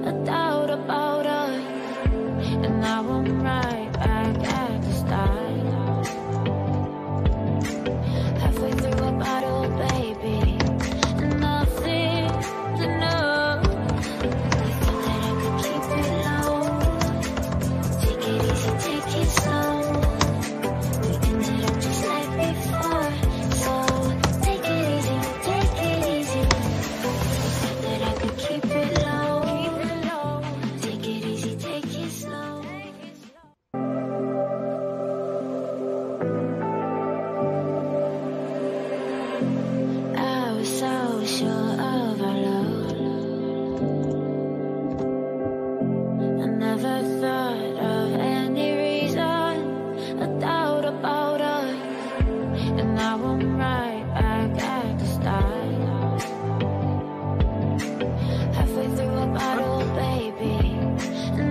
a doubt about us, and now I'm right back at the start. Halfway through a bottle, baby, nothing's enough. I thought that I could keep it low. Take it easy, take it slow. We ended up just like before, so take it easy, take it easy. Thought that I could keep it low. Take it easy, take it slow. I was so sure of our love. I never thought of any reason, a doubt about us, and now I'm right back at the start. Halfway through a bottle, baby,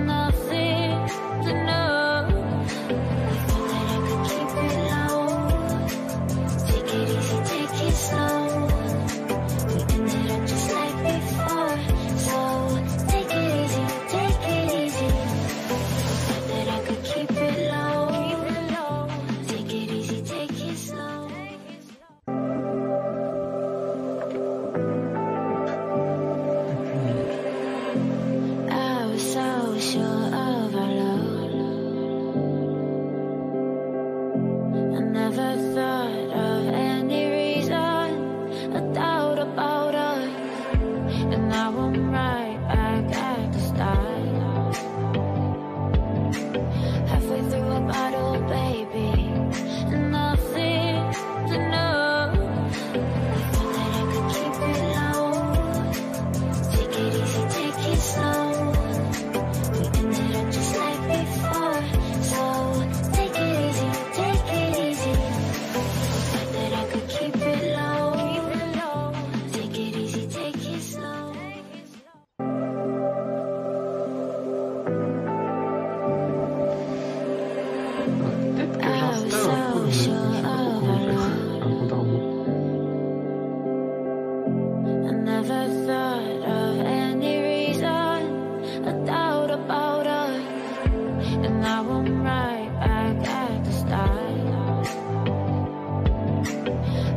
nothing's enough. I thought that I could keep it low. Take it easy, take it slow. We ended up just like before, so take it easy, take it easy. Thought that I could keep it low. Take it easy, take it slow. I was so sure of our love. I never thought of any reason, a doubt about us, and now I'm right back at the start. Halfway through a bottle, baby, nothing's enough. I thought that I could keep it low. Take it easy, take it slow. We ended up just like before, so take it easy, take it easy. Thought that I could keep it low. Take it easy, take it slow. Peut-être que I was j'installe un peu so le... Je sais sure pas of comment on our fait ça, love. un compte à rebours. I never thought of any reason, a doubt about us, and now I'm right back at the start.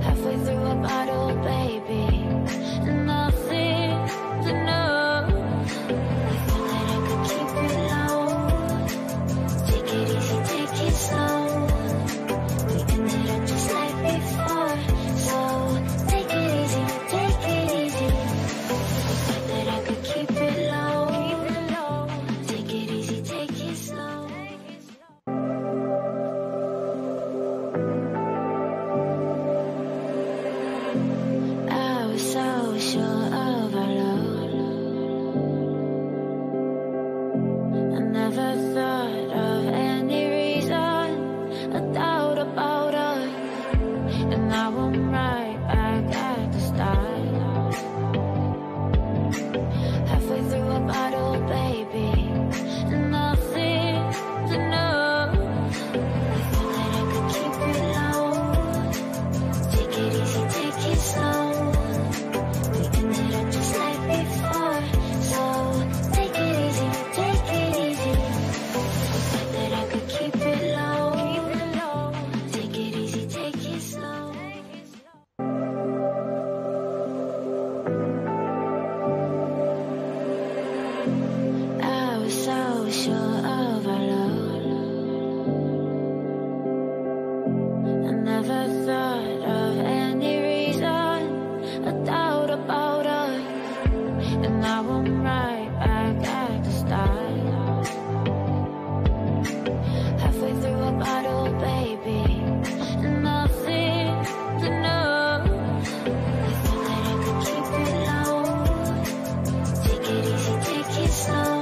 Halfway through a bottle, baby, nothing's enough. I thought that I could keep it low. Take it easy, take it slow. We ended up just like before, so take it easy, take it easy. Thought that I could keep it low. Take it easy, take it slow. I was so sure of our love. I never thought of any reason, a doubt about us, and now I'm right back at the start. Halfway through a bottle, baby, nothing's enough. I thought that I could keep it low. Take it easy, take it slow. We ended up just like before, so take it easy, take it easy. Thought that I could keep it low. Take it easy, take it slow. I was so sure of our love. I never thought of any reason, a doubt about us, and now I'm right back at the start. Halfway through a bottle, baby, nothing's enough. I thought that I could keep it low. Take it easy, take it slow.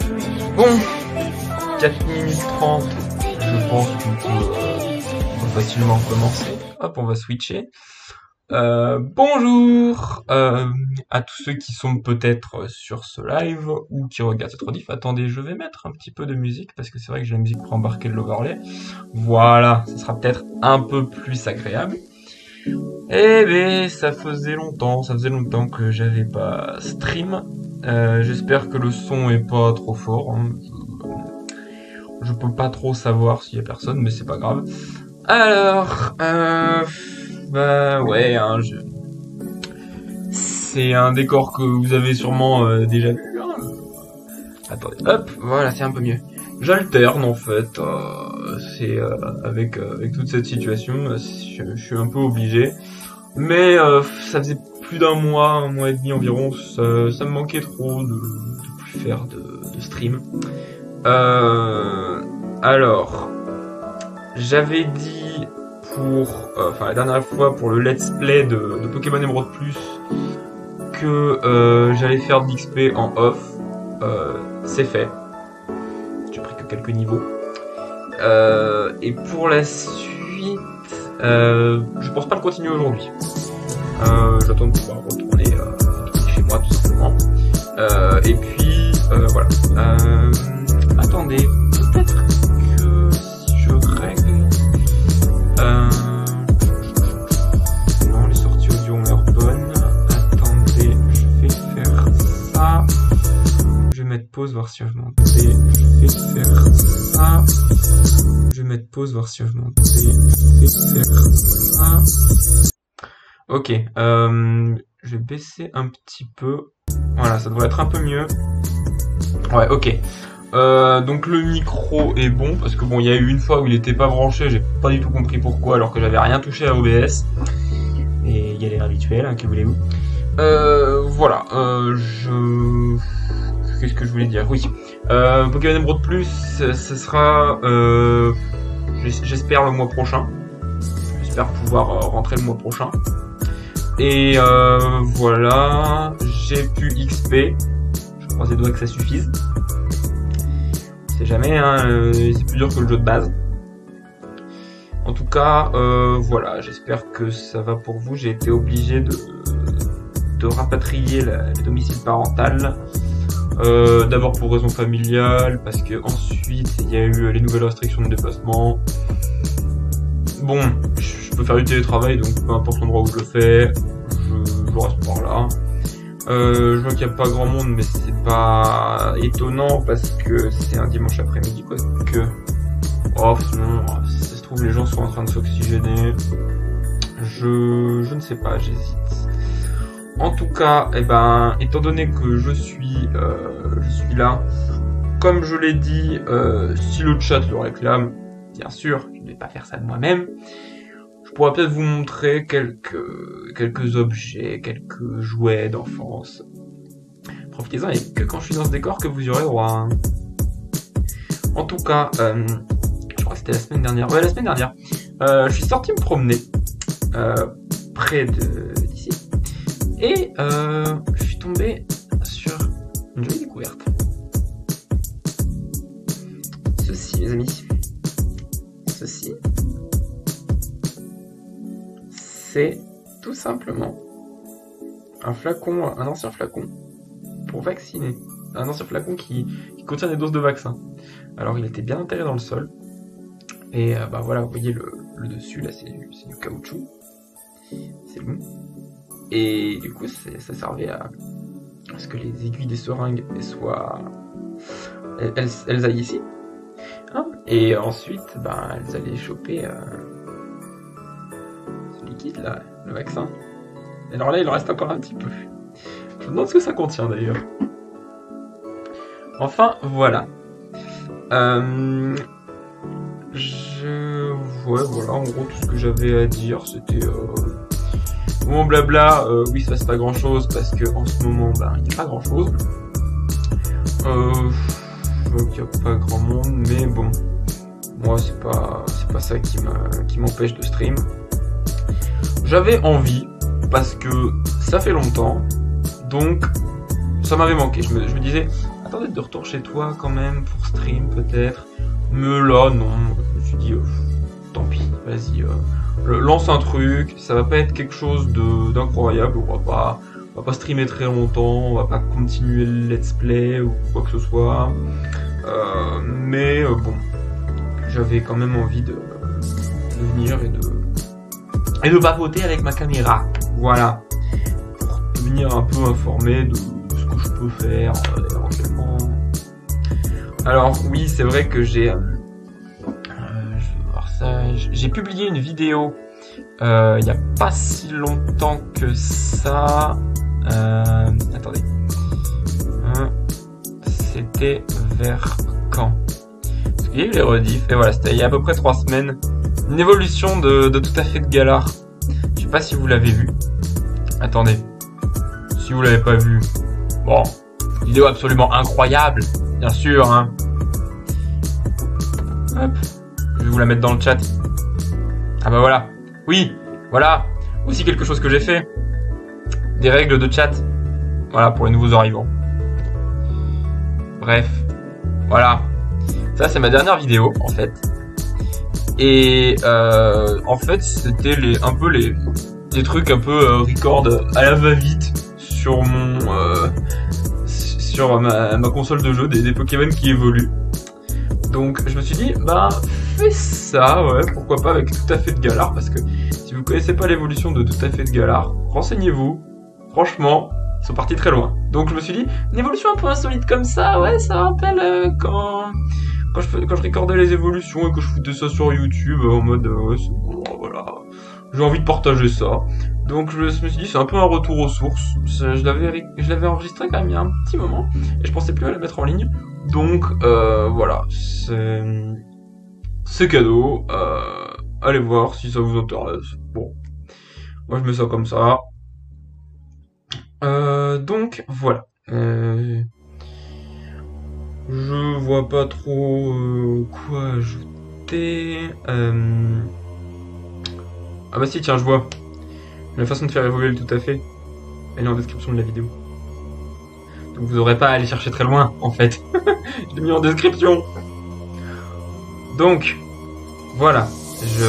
We ended up Bon, just like before, 4 minutes 30, je pense qu'on peut facilement commencer. Hop, on va switcher. Bonjour à tous ceux qui sont peut-être sur ce live ou qui regardent cette rediff. Attendez, je vais mettre un petit peu de musique parce que c'est vrai que j'ai la musique pour embarquer l'overlay. Voilà, ça sera peut-être un peu plus agréable. Eh ben, ça faisait longtemps que j'avais pas stream. J'espère que le son est pas trop fort. Hein. Je peux pas trop savoir s'il y a personne, mais c'est pas grave. Alors, bah ouais, hein, c'est un décor que vous avez sûrement déjà vu. Hein. Attendez, hop, voilà, c'est un peu mieux. J'alterne en fait, c'est avec toute cette situation, je suis un peu obligé. Mais ça faisait plus d'un mois, 1 mois et demi environ, ça me manquait trop de plus faire de stream. Alors, j'avais dit la dernière fois pour le let's play de Pokémon Emerald Plus que j'allais faire de l'XP en off. C'est fait. J'ai pris que quelques niveaux. Et pour la suite, je pense pas le continuer aujourd'hui. J'attends de pouvoir retourner chez moi tout simplement. Et puis voilà. Attendez, peut-être que si je règle. Non, les sorties audio ont l'air bonnes. Attendez, je vais faire ça. Je vais mettre pause, voir si je m'entends. Je vais faire ça. Je vais mettre pause, voir si je m'entends. Je vais faire ça. Ok, je vais baisser un petit peu. Voilà, ça devrait être un peu mieux. Ouais, ok. Donc le micro est bon parce que bon, il y a eu une fois où il était pas branché, j'ai pas du tout compris pourquoi alors que j'avais rien touché à OBS. Et il y a l'erreur habituelle, hein, que voulez-vous. Voilà, qu'est-ce que je voulais dire? Oui, Pokémon Emerald Plus, ce sera, j'espère le mois prochain. J'espère pouvoir rentrer le mois prochain. Et voilà, j'ai pu XP. Je croise les doigts que ça suffise. C'est jamais, hein, c'est plus dur que le jeu de base. En tout cas, voilà, j'espère que ça va pour vous. J'ai été obligé de rapatrier le domicile parental. D'abord pour raison familiale, parce que ensuite il y a eu les nouvelles restrictions de déplacement. Bon, je peux faire du télétravail, donc peu importe l'endroit où je le fais, je reste par là. Je vois qu'il n'y a pas grand monde, mais c'est pas étonnant parce que c'est un dimanche après-midi, quoi. Que, oh non, si ça se trouve les gens sont en train de s'oxygéner. Je ne sais pas, j'hésite. En tout cas, eh ben, étant donné que je suis là, comme je l'ai dit, si le chat le réclame, bien sûr, je ne vais pas faire ça de moi-même. Je pourrais peut-être vous montrer quelques objets, quelques jouets d'enfance. Profitez-en, et que quand je suis dans ce décor que vous y aurez droit. Hein. En tout cas, je crois que c'était la semaine dernière. Ouais, la semaine dernière. Je suis sorti me promener près d'ici. Et je suis tombé sur une jolie découverte. Ceci, mes amis. Ceci. C'est tout simplement un ancien flacon pour vacciner. Un ancien flacon qui contient des doses de vaccin. Alors il était bien enterré dans le sol. Et bah voilà, vous voyez le dessus, là c'est du caoutchouc. C'est bon. Et du coup ça servait à ce que les aiguilles des seringues elles aillent ici. Hein, et ensuite elles allaient choper liquide là, le vaccin. Et alors là il en reste encore un petit peu. Je me demande ce que ça contient d'ailleurs. Enfin voilà. Ouais voilà, en gros tout ce que j'avais à dire c'était bon blabla, oui ça se passe pas grand chose parce que en ce moment il n'y a pas grand chose. Je vois qu'il n'y a pas grand monde, mais bon, moi c'est pas ça qui m'empêche de stream. J'avais envie, parce que ça fait longtemps, donc ça m'avait manqué. Je me disais, attends d'être de retour chez toi quand même, pour stream peut-être. Mais là, non, je me suis dit, tant pis, vas-y, lance un truc, ça va pas être quelque chose d'incroyable, on va pas streamer très longtemps, on va pas continuer le let's play ou quoi que ce soit. Mais bon, j'avais quand même envie de venir et de papoter avec ma caméra. Voilà. Pour devenir un peu informé de ce que je je peux faire éventuellement. Alors oui, c'est vrai que j'ai j'ai publié une vidéo il y a pas si longtemps que ça. Attendez. C'était vers quand? Parce qu'il y a eu les rediffs, et voilà, c'était il y a à peu près 3 semaines. Une évolution de Tout à fait de Galard. Je sais pas si vous l'avez vu. Attendez. Si vous l'avez pas vu. Bon. Vidéo absolument incroyable. Bien sûr, hein. Hop. Je vais vous la mettre dans le chat. Ah bah voilà. Oui, voilà. Aussi quelque chose que j'ai fait. Des règles de chat. Voilà, pour les nouveaux arrivants. Bref. Voilà. Ça, c'est ma dernière vidéo, en fait. Et en fait, c'était un peu des trucs un peu record à la va-vite sur sur ma console de jeu, des Pokémon qui évoluent. Donc je me suis dit, bah fais ça, ouais, pourquoi pas avec Tout à fait de Galard, parce que si vous connaissez pas l'évolution de Tout à fait de Galard, renseignez-vous. Franchement, ils sont partis très loin. Donc je me suis dit, une évolution un peu insolite comme ça, ouais, ça rappelle quand je recordais les évolutions et que je foutais ça sur YouTube en mode ouais, c'est bon, voilà, j'ai envie de partager ça. Donc je me suis dit, c'est un peu un retour aux sources. Je l'avais enregistré quand même il y a un petit moment et je pensais plus à la mettre en ligne. Donc voilà, c'est cadeau. Allez voir si ça vous intéresse. Bon, moi je mets ça comme ça. Donc voilà. Je vois pas trop quoi ajouter. Ah bah si, tiens, je vois. La façon de faire évoluer le Tout à fait, elle est en description de la vidéo. Donc vous aurez pas à aller chercher très loin, en fait. Je l'ai mis en description. Donc, voilà. Je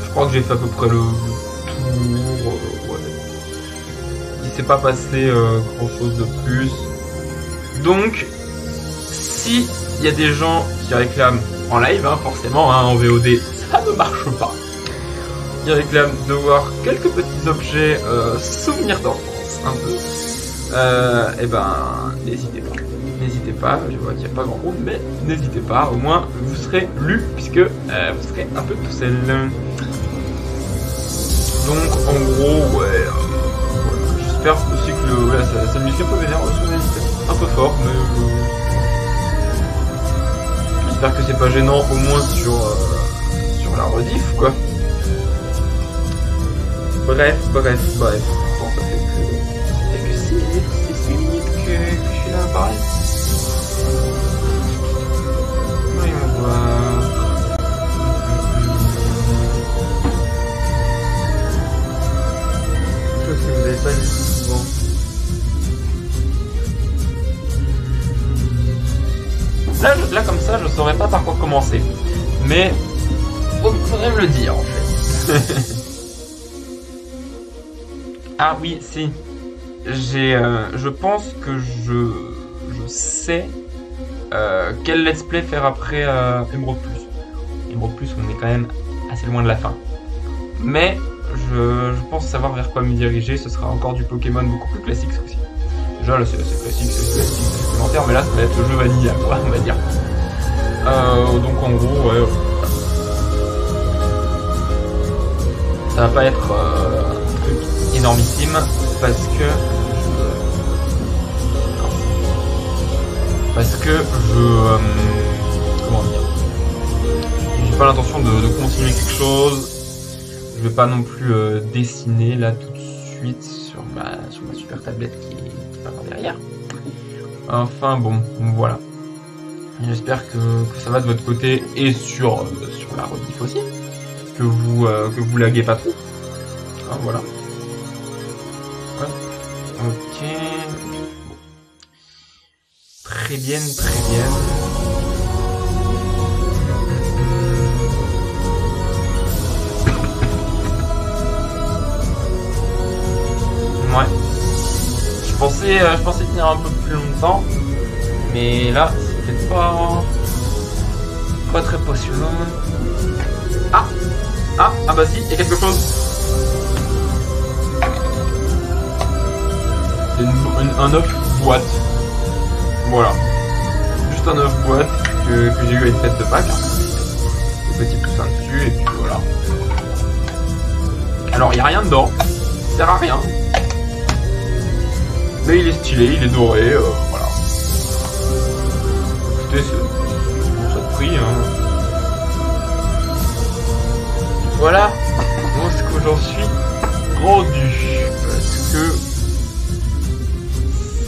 crois que j'ai fait à peu près le tour. Ouais. Il s'est pas passé grand chose de plus. Donc, si il y a des gens qui réclament en live, hein, forcément, hein, en VOD, ça ne marche pas. Qui réclament de voir quelques petits objets souvenirs d'enfance, un peu. Et ben, n'hésitez pas. N'hésitez pas, je vois qu'il n'y a pas grand monde, mais n'hésitez pas, au moins vous serez lu, puisque vous serez un peu tout seul. Donc, en gros, ouais. Voilà. J'espère aussi que ouais, ça musique un peu vénère, un peu fort, mais j'espère que c'est pas gênant, au moins sur la rediff, quoi. Bref. Bon, ça fait que 6 minutes que je suis là, pareil. Voyons voir. Chose que vous n'avez pas dit souvent. Là, comme ça, je saurais pas par quoi commencer. Mais, il faudrait me le dire, en fait. Ah oui, si. Je pense que je sais quel let's play faire après Emerald Plus. Emerald Plus, on est quand même assez loin de la fin. Mais je pense savoir vers quoi me diriger. Ce sera encore du Pokémon beaucoup plus classique aussi. Déjà là c'est classique, c'est supplémentaire, mais là ça va être le jeu vanilla, quoi, on va dire. Donc en gros, ouais. Ça va pas être un truc énormissime parce que comment dire, j'ai pas l'intention de continuer quelque chose. Je vais pas non plus dessiner là tout de suite sur ma super tablette qui est pas par derrière. Enfin bon, voilà. J'espère que ça va de votre côté et sur la rediff aussi, que vous laguez pas trop. Hein, voilà. Ouais. Ok. Très bien. Ouais. Je pensais tenir un peu plus longtemps, mais là, c'était pas très passionnant. Ah bah si, il y a quelque chose. un œuf boîte. Voilà. Juste un œuf boîte que j'ai eu à une fête de Pâques. Des petits poussins dessus et puis voilà. Alors il n'y a rien dedans. Ça sert à rien. Mais il est stylé, il est doré. Voilà. Écoutez, c'est pour ça de prix. Hein. Voilà. Moi, ce que j'en suis rendu. Parce que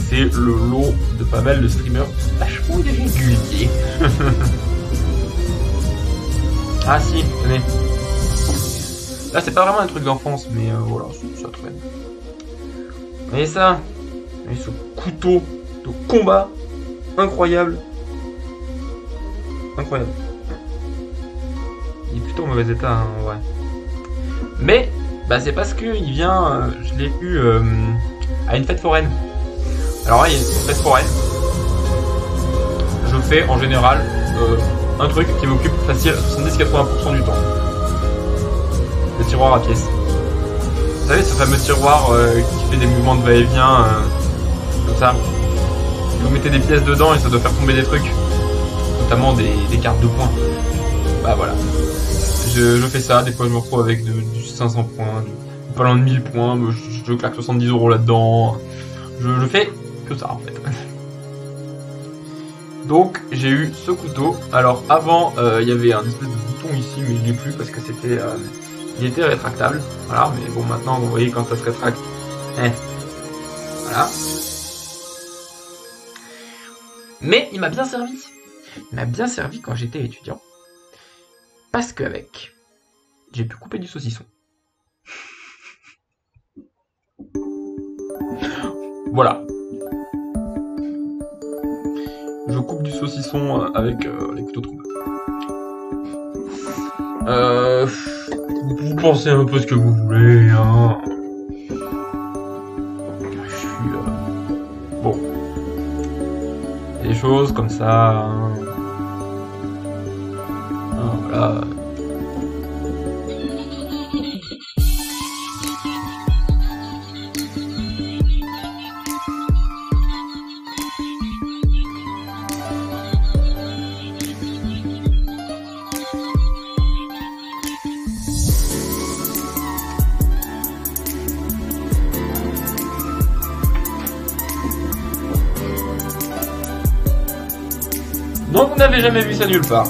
c'est le lot de pas mal de streamers vachement irréguliers. Ah si, tenez. Là, c'est pas vraiment un truc d'enfance, mais voilà, ça traîne. Vous voyez ça? Vous voyez ce couteau de combat incroyable. Incroyable. Il est plutôt en mauvais état, hein, en vrai. Mais, bah, c'est parce que il vient, je l'ai eu à une fête foraine. Alors là, il y a une fête foraine. Je fais en général un truc qui m'occupe facile 70-80% du temps. Le tiroir à pièces. Vous savez, ce fameux tiroir qui fait des mouvements de va-et-vient, comme ça. Vous mettez des pièces dedans et ça doit faire tomber des trucs. Notamment des cartes de points. Bah voilà. Je fais ça, des fois je me retrouve avec du 500 points, du pas loin de 1000 points, je claque 70 € là-dedans. Je fais que ça en fait. Donc j'ai eu ce couteau. Alors avant il y avait un espèce de bouton ici mais il n'est plus parce que c'était il était rétractable. Voilà, mais bon maintenant vous voyez quand ça se rétracte. Voilà. Mais il m'a bien servi. Il m'a bien servi quand j'étais étudiant. Parce qu'avec, j'ai pu couper du saucisson. Voilà. Je coupe du saucisson avec les couteaux trompes. Vous pensez un peu ce que vous voulez, hein. Je suis... Bon. Des choses comme ça, hein. Voilà. Non, vous n'avez jamais vu ça nulle part.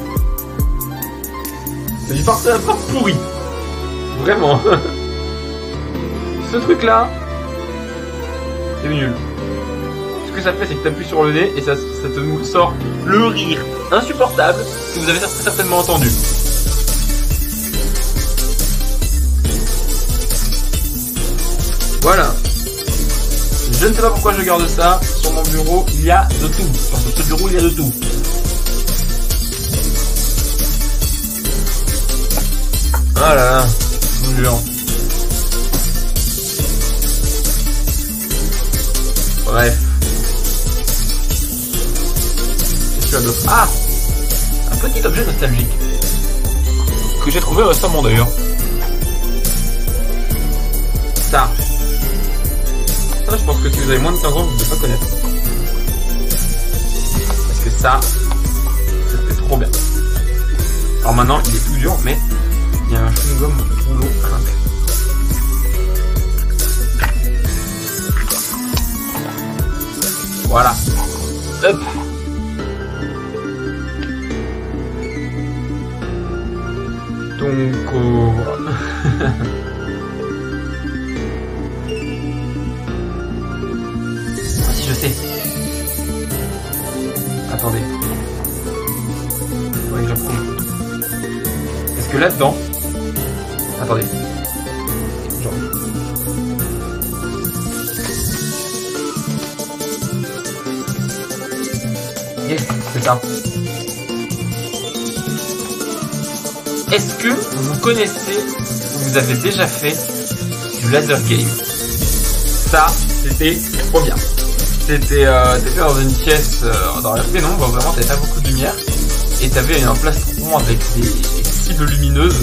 C'est du farce à part pourri. Vraiment. Ce truc là, c'est nul. Ce que ça fait, c'est que tu appuies sur le nez et ça te nous sort le rire insupportable que vous avez certainement entendu. Voilà. Je ne sais pas pourquoi je garde ça. Sur mon bureau, il y a de tout. Sur ce bureau, il y a de tout. Ah là là, je vous jure. Bref. Qu'est-ce que d'autre? Ah, un petit objet nostalgique. Que j'ai trouvé récemment d'ailleurs. Ça. Ça, je pense que si vous avez moins de 15 ans, vous ne devez pas connaître. Parce que ça, c'était trop bien. Alors maintenant, il est tout dur, mais... il y a un chewing-gum tout long à l'intérieur. Voilà. Hop. Donc, voilà. Ah si, je sais. Attendez. Ouais, je reprends. Est-ce que là-dedans... Attendez. Genre. Yes, c'est ça. Est-ce que vous connaissez, vous avez déjà fait du laser game? Ça, c'était trop bien. T'étais dans une pièce, dans la non, vraiment, t'avais pas beaucoup de lumière. Et t'avais un plastron avec des cibles lumineuses.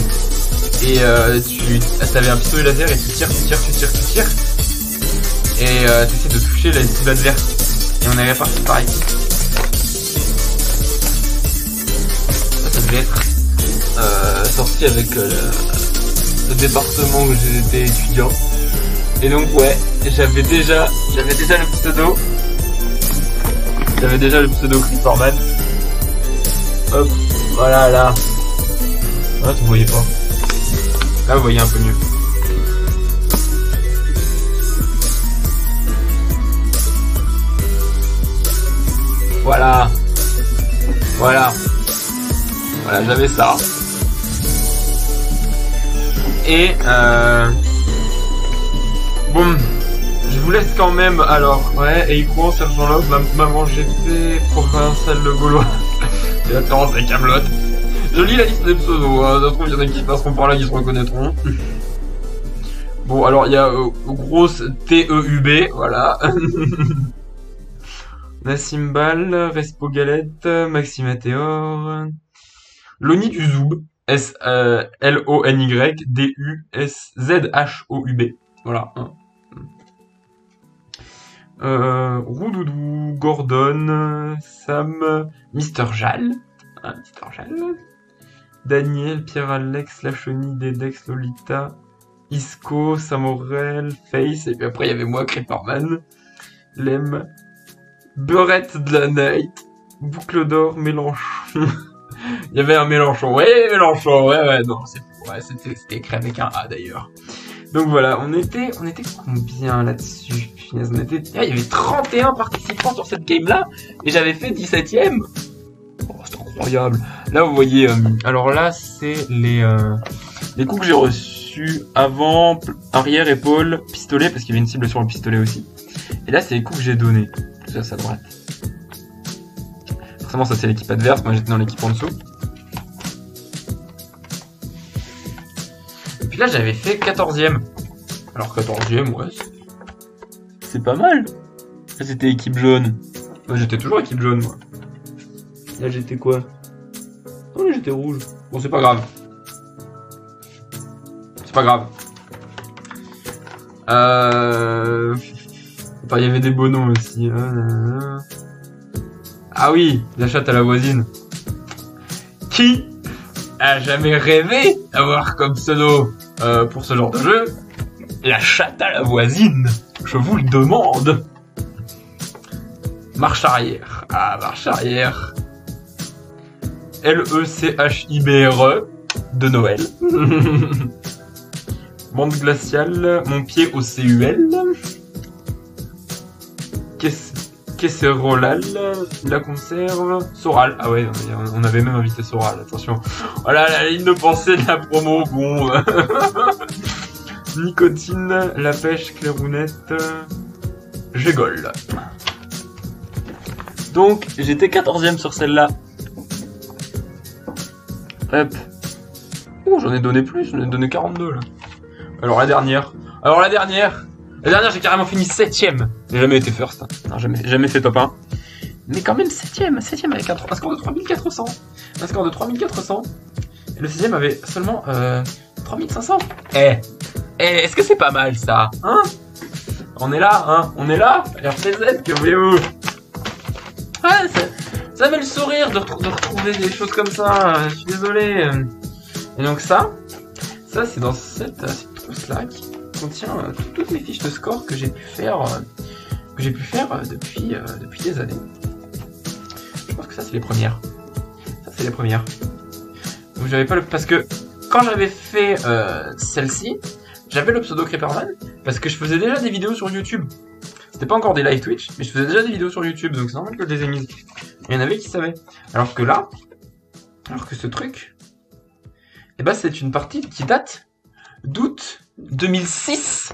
Et tu avais un pistolet laser et tu tires. Et t'essaies de toucher la cible adverse. Et on est répartis par équipe. Ça devait être sorti avec le département où j'étais étudiant. Et donc ouais, j'avais déjà le pseudo. J'avais déjà le pseudo Creeperman. Hop, voilà là. Là tu voyais pas. Là vous voyez un peu mieux. Voilà. Voilà. Voilà, j'avais ça. Et bon, je vous laisse quand même. Alors, ouais, et quoi, Sergent Love, Maman GP, Provincial le Gaulois. C'est la référence à Camelot. Je lis la liste des pseudos, hein. Ça se trouve, il y en a qui passeront par là, qui se reconnaîtront. Bon, alors, il y a grosse TEUB, voilà. Nassimbal, Respo Galette, Maximateor, Loni du Zoub, S-L-O-N-Y, D-U-S-Z-H-O-U-B. Voilà. Roudoudou, Gordon, Sam, Mr. Jal, Mr. Jal, Daniel, Pierre-Alex, Lachoni, Dedex, Lolita, Isco, Samorel, Face, et puis après il y avait moi, Creeperman, Lem, Beurette de la Night, Boucle d'or, Mélenchon. Il y avait un Mélenchon, ouais, Mélenchon, ouais, non, c'est fou, ouais, c'était écrit avec un A d'ailleurs. Donc voilà, on était combien là-dessus? Il y avait 31 participants sur cette game-là, et j'avais fait 17ème. Oh, c'est incroyable. Là, vous voyez, alors là, c'est les coups que j'ai reçus avant, arrière, épaule, pistolet, parce qu'il y avait une cible sur le pistolet aussi. Et là, c'est les coups que j'ai donnés. Tout ça, à droite. Forcément, ça c'est l'équipe adverse, moi j'étais dans l'équipe en dessous. Et puis là, j'avais fait 14ème. Alors 14ème, ouais, c'est pas mal. Là, c'était équipe jaune. Moi, j'étais toujours équipe jaune, moi. Là, j'étais quoi? Oh, là, j'étais rouge. Bon, c'est pas grave. C'est pas grave. Enfin, il y avait des beaux noms aussi. Ah oui, la chatte à la voisine. Qui a jamais rêvé d'avoir comme pseudo pour ce genre de jeu la chatte à la voisine? Je vous le demande. Marche arrière. Ah, marche arrière. L-E-C-H-I-B-R-E de Noël. Bande glaciale. Mon pied au C-U-L. Kesserolal, la conserve, Soral. Ah ouais, on avait même invité Soral, attention. Voilà la ligne de pensée de la promo, bon. Nicotine, la pêche, clairounette, Gégol. Donc, j'étais 14ème sur celle-là. Hop. Oh, j'en ai donné plus, j'en ai donné 42 là. Alors la dernière, j'ai carrément fini 7ème. J'ai jamais été first. Non, jamais fait top 1. Mais quand même 7ème avec un score de 3400. Un score de 3400. Et le 6ème avait seulement 3500. Est-ce que c'est pas mal ça? Hein? On est là, hein? On est là? RCZ, que voulez-vous? Ouais, ça fait le sourire de retrouver des choses comme ça. Je suis désolé. Et donc ça c'est dans cette trousse-là qui contient toutes mes fiches de score que j'ai pu faire depuis des années. Je pense que ça c'est les premières. Donc j'avais pas parce que quand j'avais fait celle-ci, j'avais le pseudo Creeperman parce que je faisais déjà des vidéos sur YouTube. C'était pas encore des live Twitch, mais je faisais déjà des vidéos sur YouTube, donc c'est normal que je les ai mises. Il y en avait qui savaient. Alors que ce truc, eh ben c'est une partie qui date d'août 2006.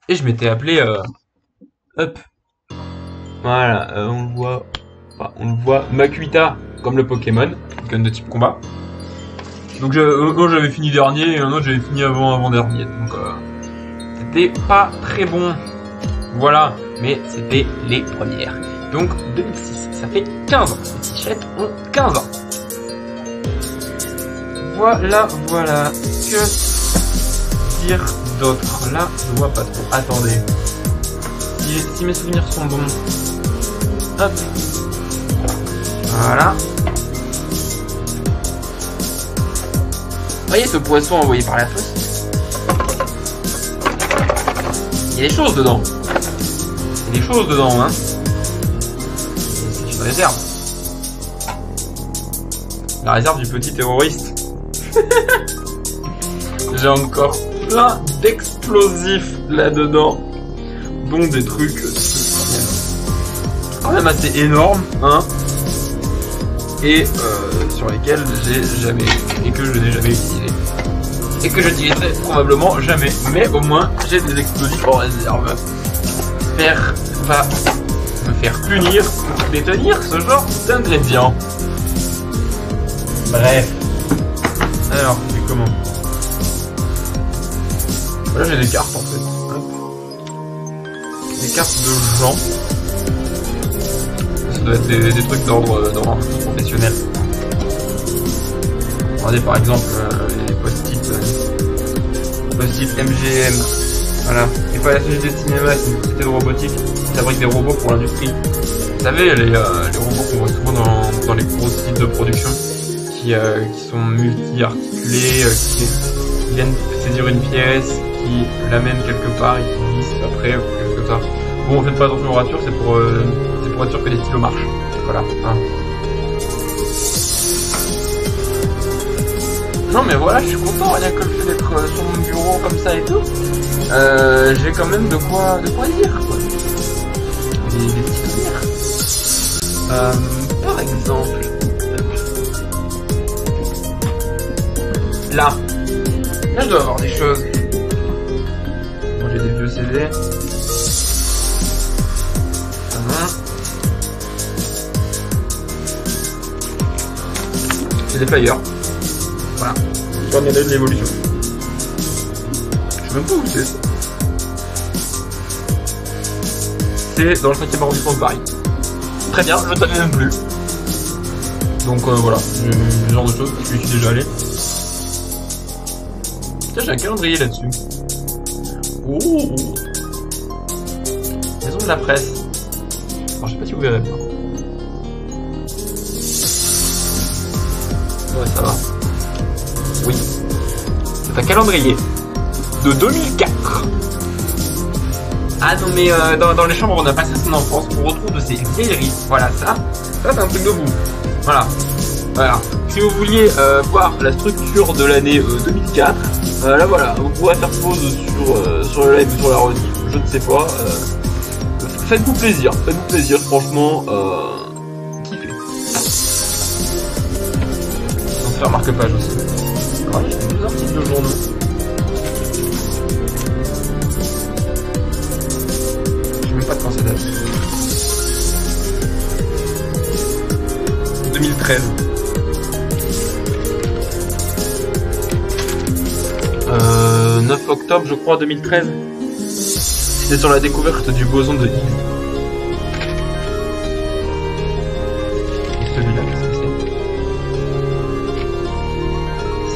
Et je m'étais appelé hop. Voilà, on le voit Makuita comme le Pokémon, gun de type combat. Donc un j'avais fini dernier et un autre j'avais fini avant-dernier. Donc c'était pas très bon. Voilà, mais c'était les premières. Donc 2006, ça fait 15 ans. Les Tichettes ont 15 ans. Voilà. Que dire d'autre là? Je vois pas trop. Attendez. Si mes souvenirs sont bons. Hop. Voilà. Vous voyez ce poisson envoyé par la fosse? Il y a des choses dedans. Il y a des choses dedans, hein. C'est une réserve. La réserve du petit terroriste. J'ai encore plein d'explosifs là-dedans. Dont des trucs quand même assez énormes, hein. Et sur lesquels j'ai jamais et que je n'ai jamais utilisé. Et que j'utiliserai probablement jamais. Mais au moins j'ai des explosifs en réserve. Va me faire punir pour détenir ce genre d'ingrédients. Bref. Alors, c'est comment? Là j'ai des cartes en fait. Des cartes de gens. Ça doit être des trucs d'ordre professionnel. Regardez par exemple les post-it MGM. Voilà. Et pas la société de cinéma, c'est une société de robotique qui fabrique des robots pour l'industrie. Vous savez, les robots qu'on voit souvent dans les gros sites de production qui sont multi-articulés, qui viennent saisir une pièce, qui l'amènent quelque part et qui glissent après, ou quelque chose comme ça. Bon, faites pas attention aux ratures, c'est pour être sûr que les stylos marchent. Voilà. Hein. Non mais voilà, je suis content, rien que le fait d'être sur mon bureau comme ça et tout. J'ai quand même de quoi lire, quoi. Des petits souvenirs. Par exemple, là je dois avoir des choses. Bon, j'ai des vieux CD. C'est des flyers. Voilà. Histoire de de l'évolution. Je sais même pas où c'est. C'est dans le 5e arrondissement de Paris. Très bien, je ne savais même plus. Donc voilà, ce genre de choses, je suis déjà allé. Tiens, j'ai un calendrier là-dessus. Oh, maison de la presse. Alors, je sais pas si vous verrez bien. Ouais, ça va. Oui. C'est un calendrier de 2004. Ah non mais dans les chambres on a passé son enfance, on retrouve de ces vieilleries. Voilà, ça c'est un truc de bout. Voilà. Si vous vouliez voir la structure de l'année 2004, là voilà, vous pourrez faire pause sur le live ou sur la rediff, je ne sais pas. Faites-vous plaisir, franchement, kiffez. On se faire marque-page aussi. Voilà, j'ai 2 articles de journaux. Je sais même pas de quand ça date. 2013. 9 octobre, je crois, 2013. C'était sur la découverte du boson de Higgs. Et celui-là, qu'est-ce que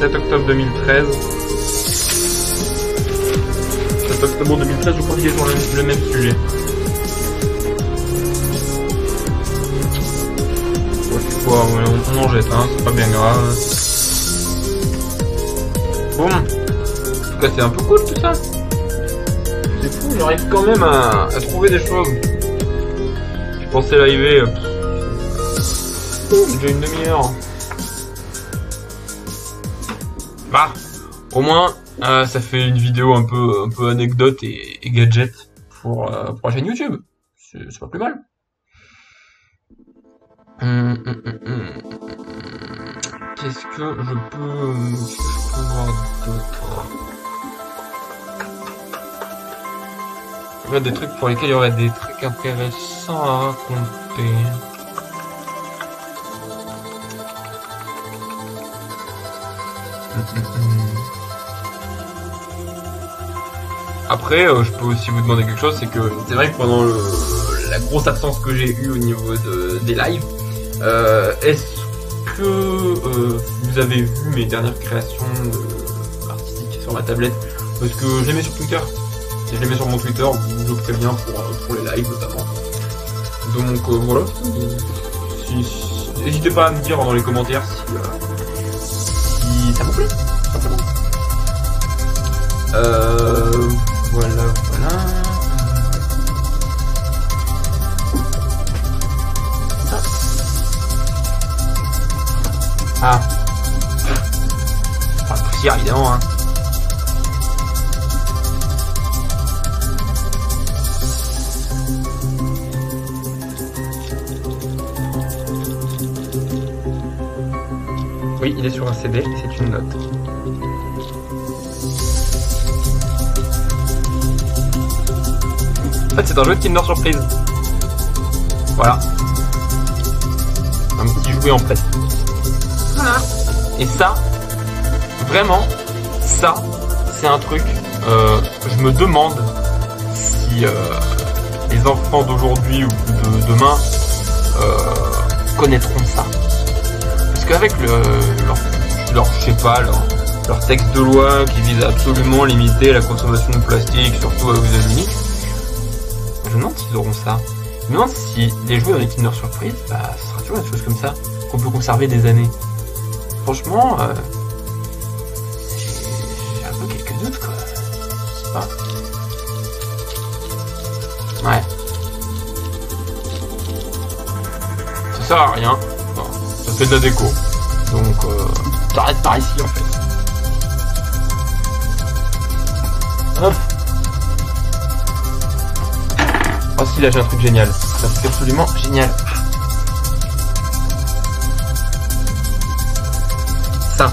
c'est? 7 octobre 2013. 7 octobre 2013, je crois qu'il est sur le même sujet. Ouais, c'est quoi, on en jette, hein, c'est pas bien grave. Bon. En tout cas, c'est un peu cool tout ça. C'est fou, j'arrive quand même à trouver des choses. Je pensais l'arriver. Déjà une demi-heure. Bah, au moins, ça fait une vidéo un peu anecdote et gadget pour la chaîne YouTube. C'est pas plus mal. Qu'est-ce que je peux voir d'autre? Il y a des trucs pour lesquels il y aurait des trucs intéressants à raconter. Après, je peux aussi vous demander quelque chose, c'est que c'est vrai que pendant la grosse absence que j'ai eue au niveau des lives, est-ce que vous avez vu mes dernières créations artistiques sur ma tablette, parce que je les mets sur Twitter. Et je les mets sur mon Twitter, je préviens pour les lives notamment. Donc voilà. N'hésitez pas à me dire dans les commentaires si ça vous plaît, simplement. Voilà. Ah. Pas de poussière, évidemment, hein. Oui, il est sur un CD, c'est une note. En fait, c'est un jeu de Kinder Surprise. Voilà. Un petit jouet en plastique. Voilà. Et ça, vraiment, ça, c'est un truc, je me demande si les enfants d'aujourd'hui ou de demain connaîtront ça. Parce qu'avec leur je sais pas, leur texte de loi qui vise à absolument limiter la consommation de plastique, surtout aux États-Unis, je me demande s'ils auront ça. Je me demande si les jouets dans les Kinder Surprise, bah, ce sera toujours une chose comme ça, qu'on peut conserver des années. Franchement, j'ai un peu quelques doutes, quoi. Je sais pas. Ouais. Ça sert à rien. Bon, ça fait de la déco. Donc, ça reste par ici, en fait. Hop. Oh si, là j'ai un truc génial. Ça c'est absolument génial. Ça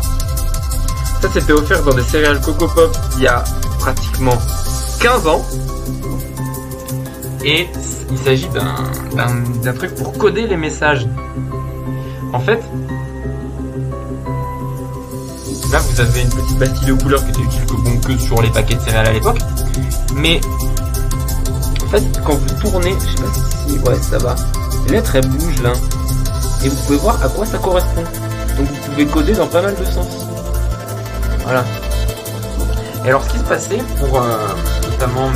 c'était offert dans des céréales Coco Pop il y a pratiquement 15 ans. Et il s'agit d'un truc pour coder les messages. En fait, là vous avez une petite pastille de couleur qui était utile que sur les paquets de céréales à l'époque. Mais en fait, quand vous tournez, je sais pas si ouais ça va, les lettres elles bougent là. Et vous pouvez voir à quoi ça correspond. Donc vous pouvez coder dans pas mal de sens. Voilà. Et alors ce qui se passait pour notamment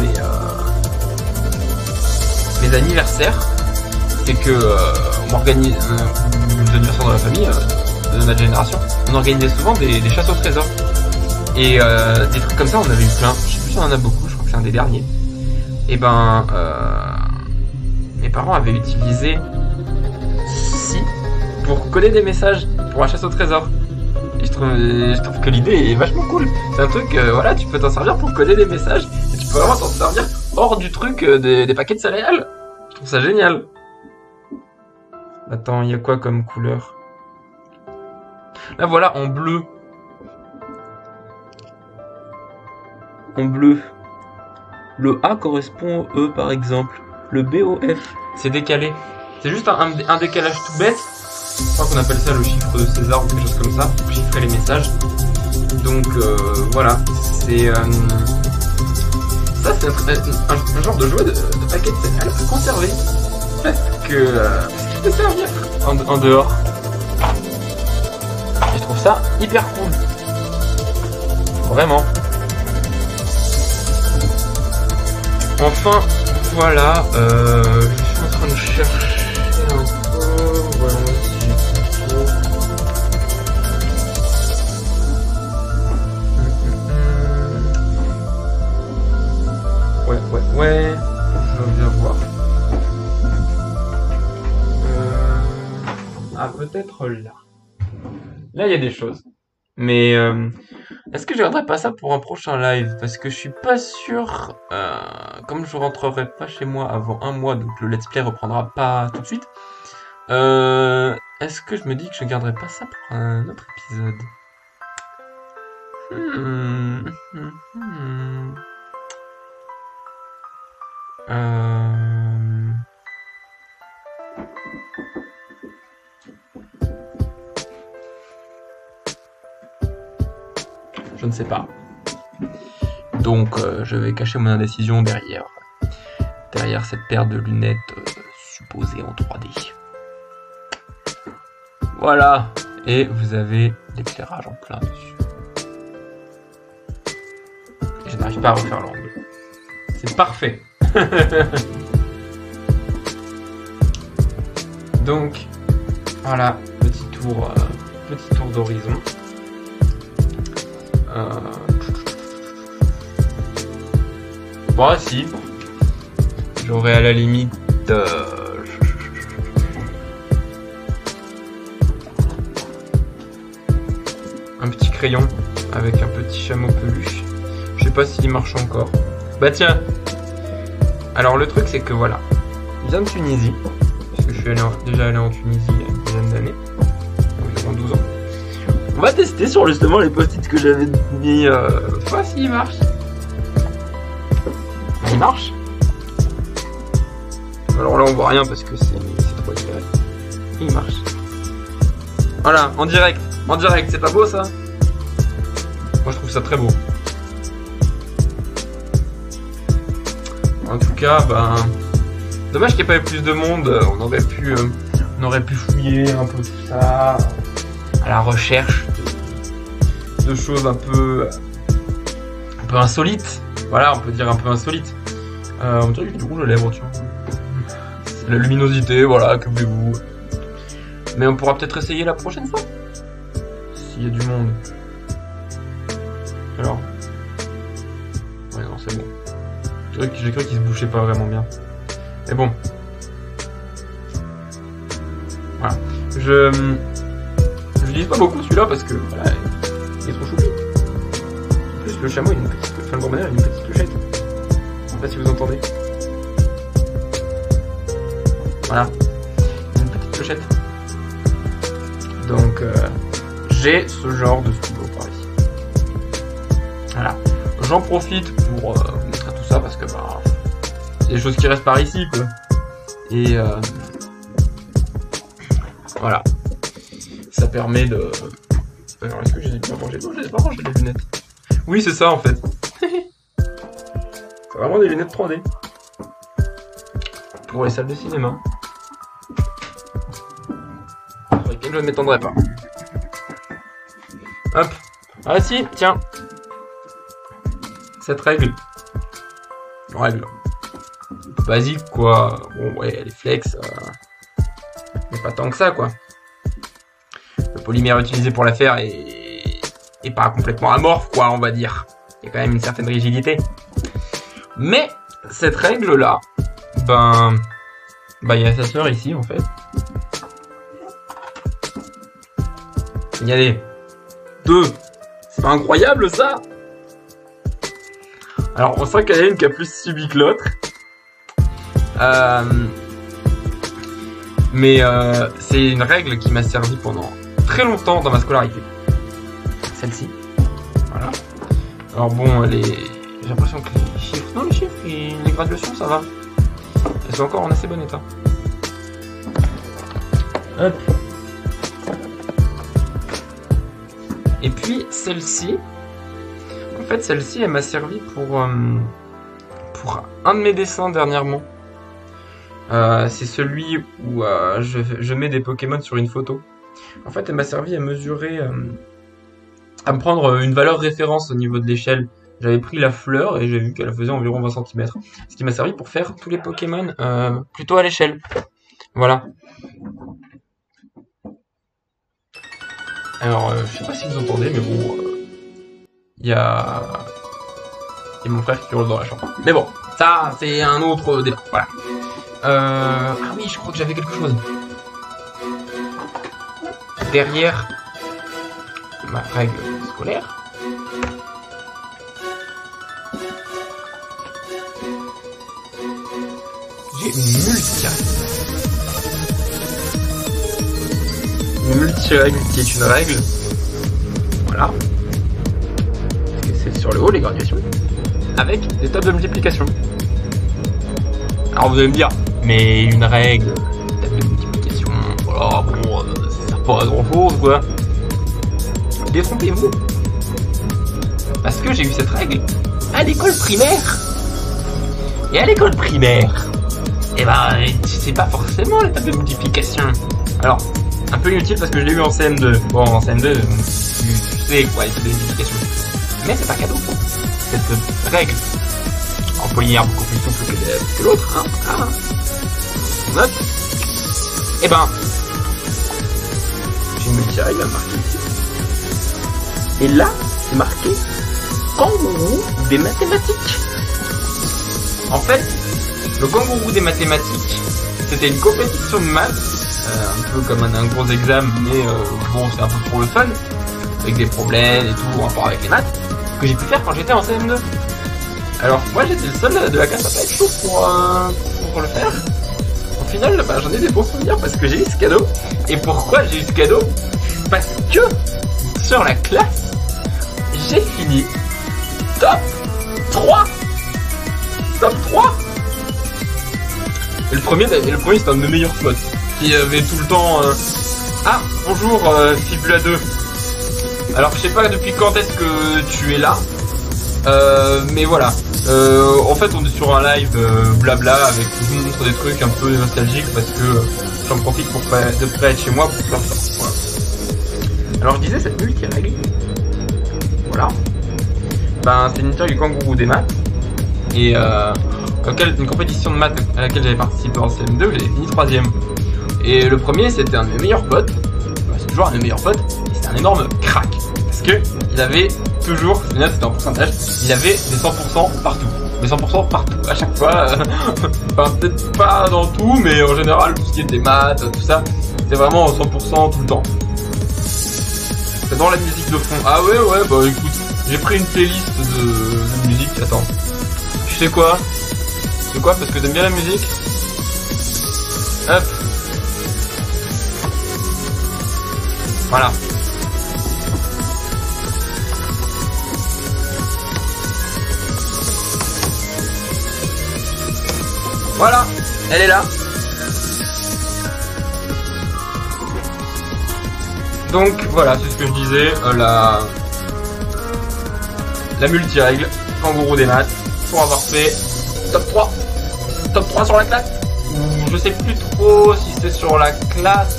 mes anniversaires, c'est que on organise les anniversaires dans la famille de notre génération, on organisait souvent des chasses au trésor. Et des trucs comme ça, on avait eu plein. Je sais plus si on en a beaucoup, je crois que c'est un des derniers. Et ben mes parents avaient utilisé Sci pour coder des messages pour la chasse au trésor. Et je trouve que l'idée est vachement cool. C'est un truc, voilà, tu peux t'en servir pour coder des messages. Et tu peux vraiment t'en servir hors du truc des paquets de céréales. Je trouve ça génial. Attends, il y a quoi comme couleur? Là voilà, en bleu. En bleu. Le A correspond au E par exemple. Le B au F. C'est décalé. C'est juste un décalage tout bête. Je crois qu'on appelle ça le chiffre de César ou quelque chose comme ça, pour chiffrer les messages. Donc voilà, c'est ça c'est un genre de jouet de paquet de céréales à conserver. Parce qu'il peut servir en dehors. Et je trouve ça hyper cool. Vraiment. Enfin, voilà, je suis en train de chercher un peu, voilà, si j'ai tout. Ouais, je viens voir. Ah, peut-être là. Là, il y a des choses. Mais est-ce que je garderai pas ça pour un prochain live? Parce que je suis pas sûr, comme je rentrerai pas chez moi avant un mois, donc le let's play reprendra pas tout de suite. Est-ce que je me dis que je garderai pas ça pour un autre épisode? Je ne sais pas. Donc je vais cacher mon indécision derrière cette paire de lunettes supposées en 3D. Voilà. Et vous avez l'éclairage en plein dessus. Je n'arrive pas à refaire l'angle. C'est parfait. Donc, voilà, petit tour d'horizon. Bon, si. J'aurais à la limite... un petit crayon avec un petit chameau peluche. Je sais pas s'il marche encore. Bah tiens. Alors le truc c'est que voilà. Je viens de Tunisie. Parce que je suis déjà allé en Tunisie il y a une dizaine d'années. Environ 12 ans. On va tester sur justement les post-it que j'avais mis l'autre fois s'il marche. Il marche. Alors là on voit rien parce que c'est trop éclairé. Il marche. Voilà, en direct. En direct, c'est pas beau ça? Moi je trouve ça très beau. En tout cas, ben... dommage qu'il n'y ait pas eu plus de monde. On aurait pu fouiller un peu tout ça. À la recherche de choses un peu insolites. Voilà, on peut dire un peu insolites. On dirait qu'il y a du rouge aux lèvres, tu vois. C'est la luminosité, voilà, que voulez-vous. Mais on pourra peut-être essayer la prochaine fois. S'il y a du monde. Alors. Ouais, non, c'est bon. J'ai cru qu'il se bouchait pas vraiment bien. Mais bon. Voilà. Je l'utilise pas beaucoup celui-là parce que voilà, il est trop choupi. En plus, le chameau, il a une petite, enfin, le grand-mère, il a une petite clochette. Je sais pas si vous entendez. Voilà. Il a une petite clochette. Donc, j'ai ce genre de stylo par ici. Voilà. J'en profite pour vous montrer tout ça parce que bah, c'est des choses qui restent par ici, quoi. Et voilà. Ça permet de... Alors, est-ce que je les ai bien rangées? Non, je les ai pas rangées, les lunettes. Oui, c'est ça, en fait. C'est vraiment des lunettes 3D. Pour les salles de cinéma. Sur lesquelles je ne m'étendrai pas. Hop. Ah si, tiens. Cette règle. Règle. Basique, quoi. Bon, ouais, elle est flex. Mais pas tant que ça, quoi. Le polymère utilisé pour la faire est pas complètement amorphe, quoi, on va dire. Il y a quand même une certaine rigidité. Mais, cette règle-là, ben, il y a sa sœur ici, en fait. Regardez. 2. C'est pas incroyable, ça? Alors, on sent qu'il y en a une qui a plus subi que l'autre. Mais c'est une règle qui m'a servi pendant très longtemps dans ma scolarité. Celle-ci. Voilà. Alors bon, j'ai l'impression que les chiffres... Non, les chiffres et les graduations, ça va. Elles sont encore en assez bon état. Hop. Et puis, celle-ci... En fait, celle-ci, elle m'a servi pour un de mes dessins dernièrement. C'est celui où je mets des Pokémon sur une photo. En fait, elle m'a servi à mesurer, à me prendre une valeur référence au niveau de l'échelle. J'avais pris la fleur et j'ai vu qu'elle faisait environ 20 cm. Ce qui m'a servi pour faire tous les Pokémon plutôt à l'échelle. Voilà. Alors, je sais pas si vous entendez, mais bon... Il y a mon frère qui hurle dans la chambre. Mais bon, ça, c'est un autre débat. Voilà. Ah oui, je crois que j'avais quelque chose. Derrière ma règle scolaire. J'ai une multirègle. Une multirègle qui est une règle. Voilà. C'est sur le haut, les graduations. Avec des tables de multiplication. Alors vous allez me dire, mais une règle, table de multiplication, voilà, bon, ça sert pas à grand chose, quoi. Détrompez-vous. Parce que j'ai eu cette règle à l'école primaire. Et à l'école primaire, eh ben, c'est pas forcément les tables de multiplication. Alors, un peu inutile parce que je l'ai eu en CM2. Bon, en CM2, tu sais quoi, les tables de multiplication. Mais c'est pas cadeau. cette règle en polynière beaucoup plus souple que l'autre, hein, ah, on note. Et ben, j'ai une multi-règle à marquer ici. Et là, c'est marqué kangourou des mathématiques. En fait, le kangourou des mathématiques, c'était une compétition de maths, un peu comme un gros examen, mais bon, c'est un peu pour le fun, avec des problèmes et tout en rapport avec les maths, que j'ai pu faire quand j'étais en CM2. Alors, moi, j'étais le seul de la classe à pas être chaud pour le faire. Au final, bah, j'en ai des bons souvenirs parce que j'ai eu ce cadeau. Et pourquoi j'ai eu ce cadeau? Parce que, sur la classe, j'ai fini top 3. Top 3. Et le premier c'était un de mes meilleurs potes. Qui avait tout le temps... Ah, bonjour, Fibula 2. Alors, je sais pas depuis quand est-ce que tu es là. Mais voilà. En fait, on est sur un live blabla avec je vous montre des trucs un peu nostalgiques parce que j'en profite de pas être chez moi pour faire ça. Voilà. Alors, je disais cette multi-règle. Voilà. Ben, c'est une multi-règle du kangourou des maths. Et une compétition de maths à laquelle j'avais participé en CM2, j'avais fini 3ème. Et le premier, c'était un de mes meilleurs potes. C'est toujours un de mes meilleurs potes. Et c'était un énorme crack. Parce que il avait toujours, c'était en pourcentage, il avait des 100% partout. Des 100% partout, à chaque fois. Enfin, peut-être pas dans tout, mais en général, tout ce qui était maths, tout ça, c'était vraiment 100% tout le temps. C'est dans la musique de fond. Ah ouais, bah écoute, j'ai pris une playlist de musique. Attends. Tu sais quoi? C'est quoi? Parce que t'aimes bien la musique? Hop. Voilà. Voilà, elle est là. Donc voilà, c'est ce que je disais, la multi-règle, kangourou des maths, pour avoir fait top 3. Top 3 sur la classe. Je sais plus trop si c'est sur la classe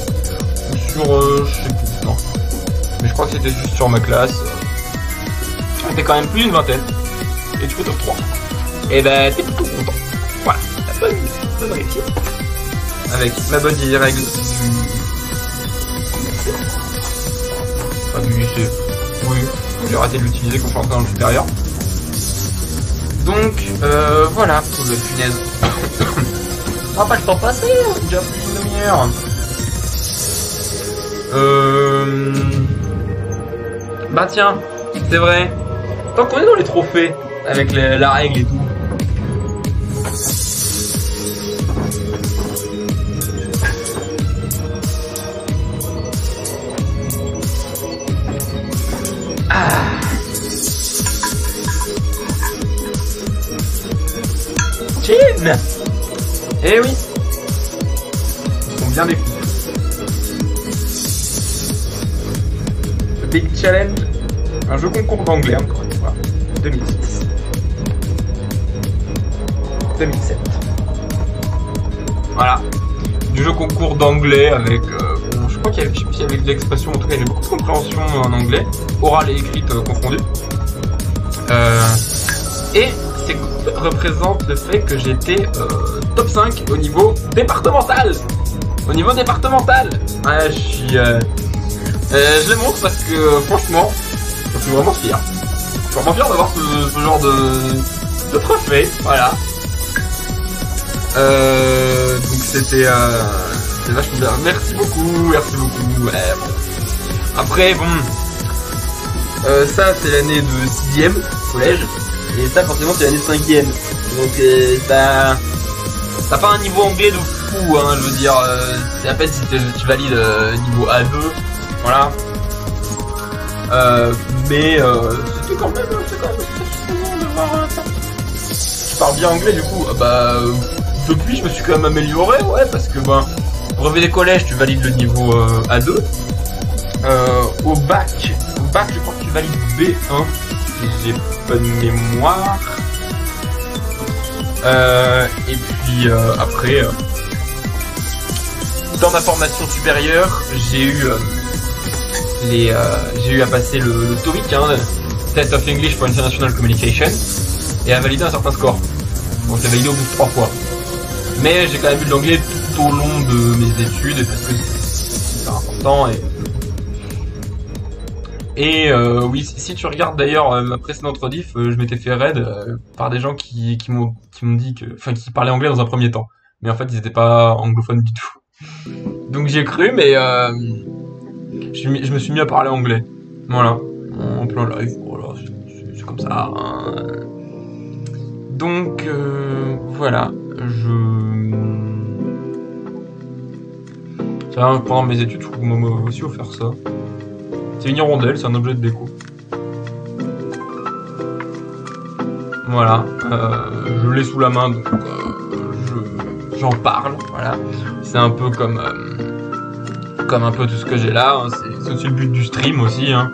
ou sur... je sais plus, non. Mais je crois que c'était juste sur ma classe. On était quand même plus d'une vingtaine. Et tu fais top 3. Et ben t'es plutôt content. Voilà, la bonne réussite. Avec ma bonne vieille règle du... Pas du lycée. Oui, j'ai arrêté de l'utiliser quand je suis rentré dans le supérieur. Donc, voilà, pour le punaise. On va pas le temps passer, déjà plus d'une demi-heure. Bah tiens, c'est vrai. Tant qu'on est dans les trophées, avec la règle et tout. Chin! Eh oui! Ils sont bien des coups. Le Big Challenge, un jeu concours d'anglais encore une fois. 2006. 2007. Voilà. Du jeu concours d'anglais avec... bon, je crois qu'il y avait, je sais plus s'il y avait de l'expression, en tout cas il y avait beaucoup de compréhension en anglais, orale et écrite confondues. Et c'est représente le fait que j'étais top 5 au niveau départemental. Au niveau départemental. Ouais, je suis... je les montre parce que franchement, je suis vraiment fier. Je suis vraiment fier d'avoir ce genre de trophée. Voilà. Donc c'était vachement bien. Merci beaucoup. Ouais, bon. Après, bon... ça, c'est l'année de 6ème collège. Et ça, forcément, c'est l'année de 5ème. Donc, t'as pas un niveau anglais de fou, hein, je veux dire. C'est à peine si tu valides niveau A2. Voilà. Mais, c'était quand même de voir ça. Je parle bien anglais, du coup. Bah, depuis, je me suis quand même amélioré, ouais, parce que, ben, brevet des collèges, tu valides le niveau A2. Au bac, je crois que tu valides B1. J'ai pas de mémoire. Et puis après, dans ma formation supérieure, j'ai eu à passer le TOEIC, hein, Test of English for International Communication et a validé un certain score. Bon, je l'ai validé au bout de 3 fois. Mais j'ai quand même eu de l'anglais tout au long de mes études parce que c'est super important et oui, si tu regardes d'ailleurs ma précédente rediff, je m'étais fait raid par des gens qui m'ont dit que, enfin, qui parlaient anglais dans un premier temps, mais en fait ils étaient pas anglophones du tout. Donc j'ai cru, mais je me suis mis à parler anglais. Voilà, en plein live. Voilà, c'est comme ça. Hein. Donc voilà, pendant mes études, je trouve qu'on m'a aussi offert ça. C'est une hirondelle, c'est un objet de déco. Voilà, je l'ai sous la main, donc j'en parle. Voilà, c'est un peu comme un peu tout ce que j'ai là. Hein. C'est aussi le but du stream aussi. Hein.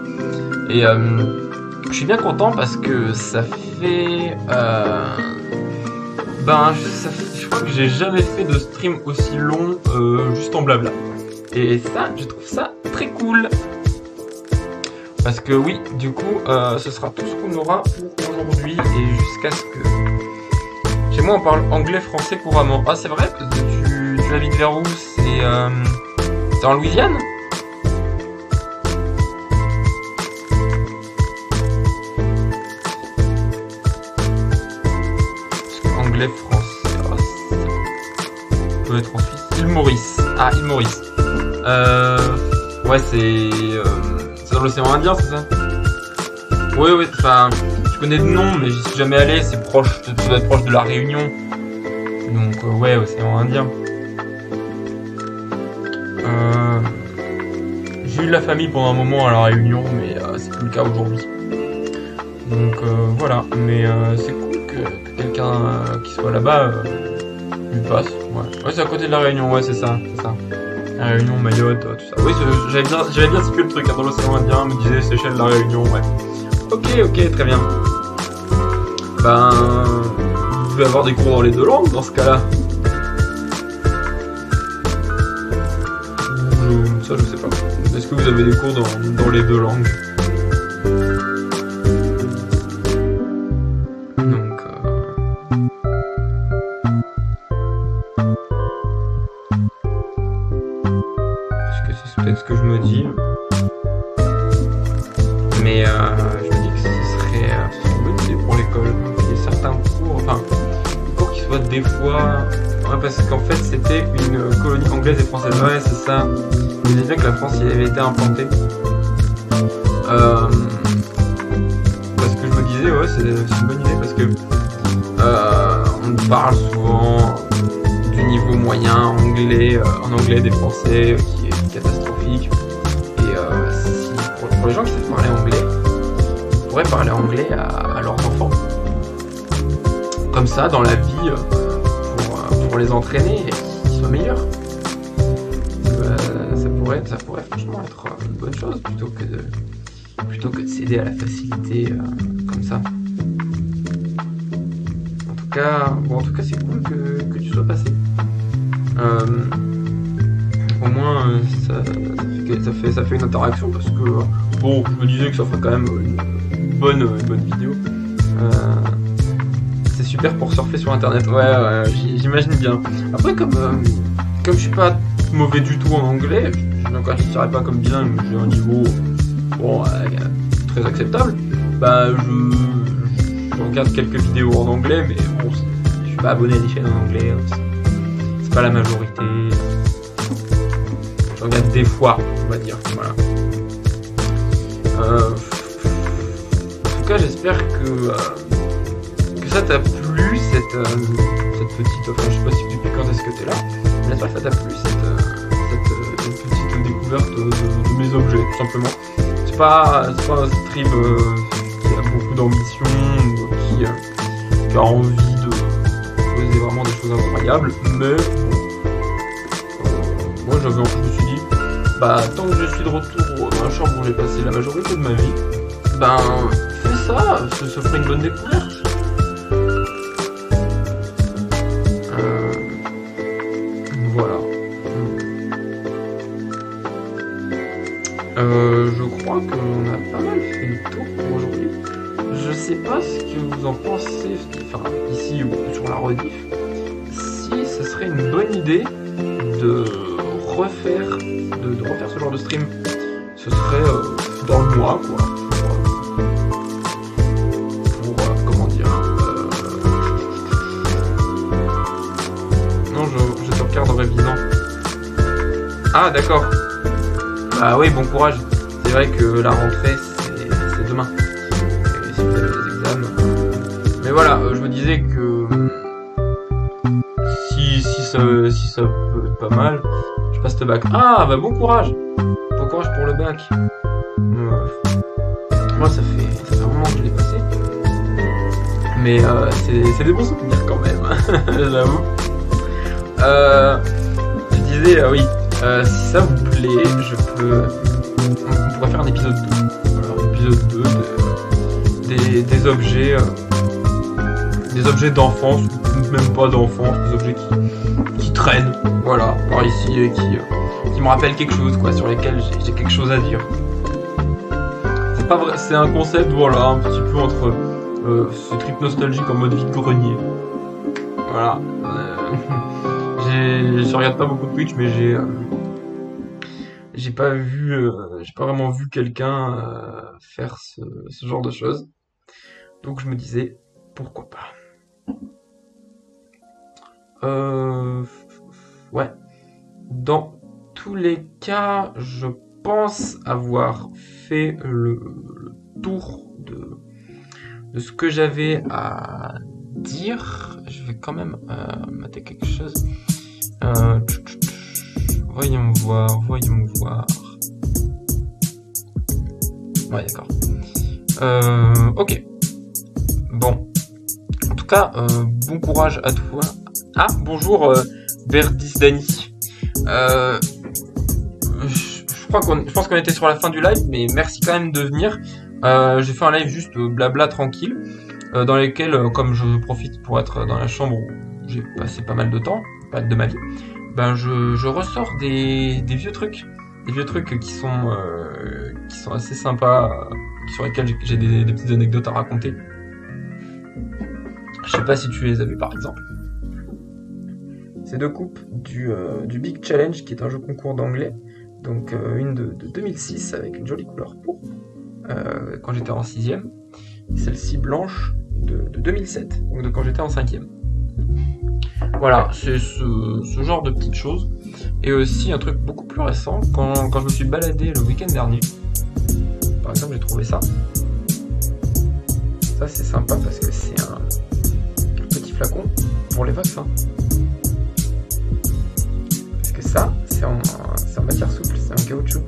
Et je suis bien content parce que ça fait, je crois que j'ai jamais fait de stream aussi long juste en blabla. Et ça, je trouve ça très cool. Parce que oui, du coup, ce sera tout ce qu'on aura pour aujourd'hui et jusqu'à ce que... Chez moi, on parle anglais-français couramment. Ah, c'est vrai? Tu habites vers où? C'est en Louisiane? Anglais-français... Oh, ça peut être en Suisse. Île Maurice. Ah, Île Maurice. Ouais, c'est dans l'océan Indien, c'est ça? Oui, enfin, je connais de nom, mais j'y suis jamais allé, c'est proche, ça doit être proche de la Réunion. Donc, ouais, océan Indien. J'ai eu de la famille pendant un moment à la Réunion, mais c'est plus le cas aujourd'hui. Donc, voilà, mais c'est cool que quelqu'un qui soit là-bas lui passe. Ouais, c'est à côté de la Réunion, ouais, c'est ça. La Réunion, Mayotte, tout ça. Oui, j'avais bien situé le truc, hein, dans l'océan Indien, me disait Seychelles, la Réunion, ouais. Ok, très bien. Ben, vous devez avoir des cours dans les deux langues dans ce cas-là. Ça, je sais pas. Est-ce que vous avez des cours dans les deux langues? Donc, c'est peut-être ce que je me dis, mais je me dis que ce serait une bonne idée pour l'école. Il y a certains cours, enfin, des cours qui soient des fois, ouais, parce qu'en fait c'était une colonie anglaise et française. Ouais, c'est ça. Je me disais bien que la France y avait été implantée. Parce que je me disais, ouais, c'est une bonne idée parce que on parle souvent du niveau moyen anglais, en anglais des Français qui est catastrophique. Et si, pour les gens qui savent parler anglais, ils pourraient parler anglais à leurs enfants. Comme ça, dans la vie, pour les entraîner et qu'ils soient meilleurs. Ça pourrait franchement être une bonne chose plutôt que de céder à la facilité comme ça. En tout cas, c'est cool que tu sois passé. Au moins, ça fait une interaction parce que bon, je me disais que ça ferait quand même une bonne vidéo. C'est super pour surfer sur internet. Ouais, j'imagine bien. Après, comme je suis pas mauvais du tout en anglais, je ne dirais pas comme bilingue, mais j'ai un niveau très acceptable. Bah, je regarde quelques vidéos en anglais, mais bon, je suis pas abonné à des chaînes en anglais. C'est pas la majorité. Je regarde des fois, on va dire. Voilà. En tout cas, j'espère que ça t'a plu, cette petite. Enfin, je sais pas si depuis quand est-ce que t'es là. Mais j'espère que ça t'a plu, cette petite découverte de mes objets, tout simplement. C'est pas un stream qui a beaucoup d'ambition, qui a envie de poser vraiment des choses incroyables, mais moi je me suis dit, bah tant que je suis de retour dans la chambre où j'ai passé la majorité de ma vie, ben fais ça, ce ferait une bonne découverte. Voilà. Je crois crois qu'on a pas mal fait le tour pour aujourd'hui. Je sais pas ce que vous en pensez, enfin ici ou sur la rediff, si ce serait une bonne idée de refaire ce genre de stream. Ce serait dans le mois, quoi. Comment dire, non, je te regarde en révisant. Ah, d'accord. Ah oui, bon courage. C'est vrai que la rentrée, c'est demain. Et si vous avez des examens. Mais voilà, je me disais que si ça peut être pas mal, je passe le bac. Ah, bah bon courage. Bon courage pour le bac. Moi, ça fait un moment que je l'ai passé. Mais c'est des bons souvenirs quand même, j'avoue. Je disais, oui, si ça vous plaît, on pourrait faire un épisode 2. Alors, un épisode 2 des objets d'enfance, ou même pas d'enfance, des objets qui traînent, voilà, par ici, et qui me rappellent quelque chose, quoi, sur lesquels j'ai quelque chose à dire. C'est pas vrai, c'est un concept, voilà, un petit peu entre ce trip nostalgique en mode vide-grenier. Voilà. Je regarde pas beaucoup de Twitch, mais j'ai pas vraiment vu quelqu'un faire ce genre de choses. Donc je me disais, pourquoi pas. Ouais. Dans tous les cas, je pense avoir fait le tour de ce que j'avais à dire. Je vais quand même mater quelque chose. Voyons voir. Ouais, d'accord. Ok. Bon. En tout cas, bon courage à toi. Ah, bonjour, Verdis Dani. Je pense qu'on était sur la fin du live, mais merci quand même de venir. J'ai fait un live juste blabla tranquille, dans lequel, comme je profite pour être dans la chambre où j'ai passé pas mal de temps, pas de ma vie, ben je ressors des vieux trucs qui sont assez sympas, sur lesquels j'ai des petites anecdotes à raconter. Je sais pas si tu les as vus par exemple. Ces deux coupes du Big Challenge, qui est un jeu concours d'anglais, donc une de 2006 avec une jolie couleur pourpre, quand j'étais en 6ème, celle-ci blanche de 2007, donc de quand j'étais en 5ème. Voilà, c'est ce genre de petites choses. Et aussi un truc beaucoup plus récent, quand je me suis baladé le week-end dernier, par exemple, j'ai trouvé ça. Ça c'est sympa parce que c'est un petit flacon pour les vaccins. Parce que ça, c'est en matière souple, c'est en caoutchouc,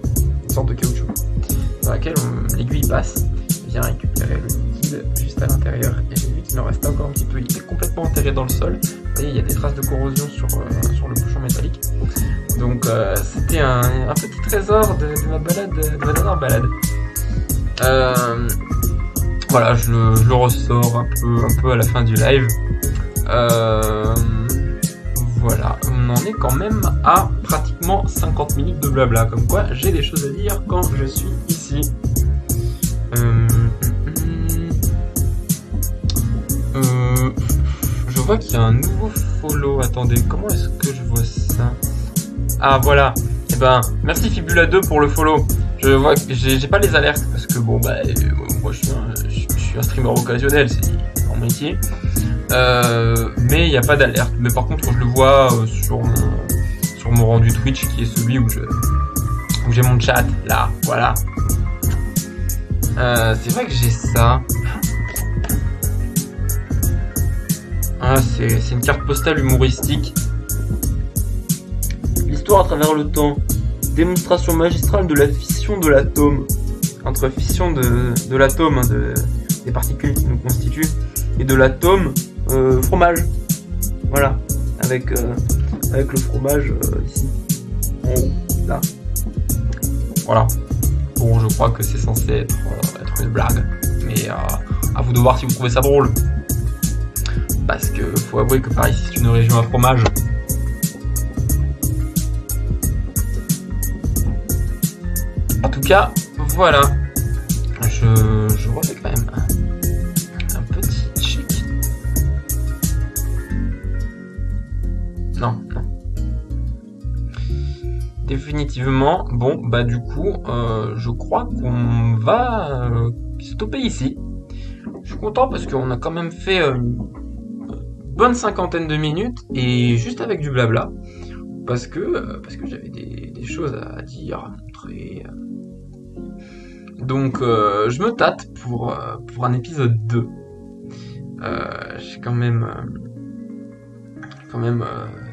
une sorte de caoutchouc, dans laquelle l'aiguille passe, vient récupérer le liquide juste à l'intérieur. Et j'ai vu qu'il en restait encore un petit peu, il était complètement enterré dans le sol. Vous voyez, il y a des traces de corrosion sur le bouchon métallique. Donc c'était un petit trésor de ma balade, de ma dernière balade. Voilà, je le ressors un peu à la fin du live. Voilà, on en est quand même à pratiquement 50 minutes de blabla, comme quoi j'ai des choses à dire quand je suis ici. Je vois qu'il y a un nouveau follow. Attendez, comment est-ce que je vois ça? Ah voilà. Eh ben, merci Fibula2 pour le follow. Je vois que j'ai pas les alertes parce que bon bah moi je suis un streamer occasionnel, c'est mon métier. Mais il n'y a pas d'alerte. Mais par contre je le vois sur mon rendu Twitch, qui est celui où j'ai mon chat là. Voilà. C'est vrai que j'ai ça. Ah, c'est une carte postale humoristique. L'histoire à travers le temps. Démonstration magistrale de la fission de l'atome. Entre fission de l'atome, des particules qui nous constituent, et de l'atome, fromage. Voilà. Avec le fromage ici. En haut, là. Voilà. Bon, je crois que c'est censé être une blague. Mais à vous de voir si vous trouvez ça drôle. Parce que faut avouer que Paris c'est une région à fromage. En tout cas, voilà. Je refais quand même un petit check. Non. Définitivement, bon, bah du coup, je crois qu'on va stopper ici. Je suis content parce qu'on a quand même fait une bonne 50aine de minutes et juste avec du blabla. Parce que j'avais des choses à dire, à montrer. Donc je me tâte pour un épisode 2. Je suis quand même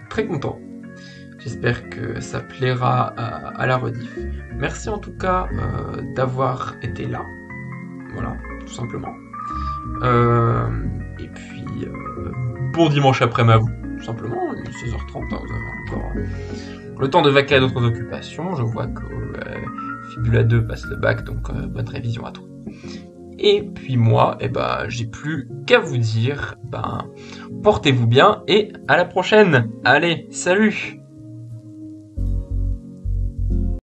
très content. J'espère que ça plaira à la rediff. Merci en tout cas d'avoir été là. Voilà, tout simplement. Et puis, bon dimanche après-midi à vous. Tout simplement, 16h30, hein, vous avez encore le temps de vaquer à d'autres occupations. Je vois que Fibula 2 passe le bac, donc bonne révision à toi. Et puis moi, j'ai plus qu'à vous dire, portez-vous bien et à la prochaine. Allez, salut!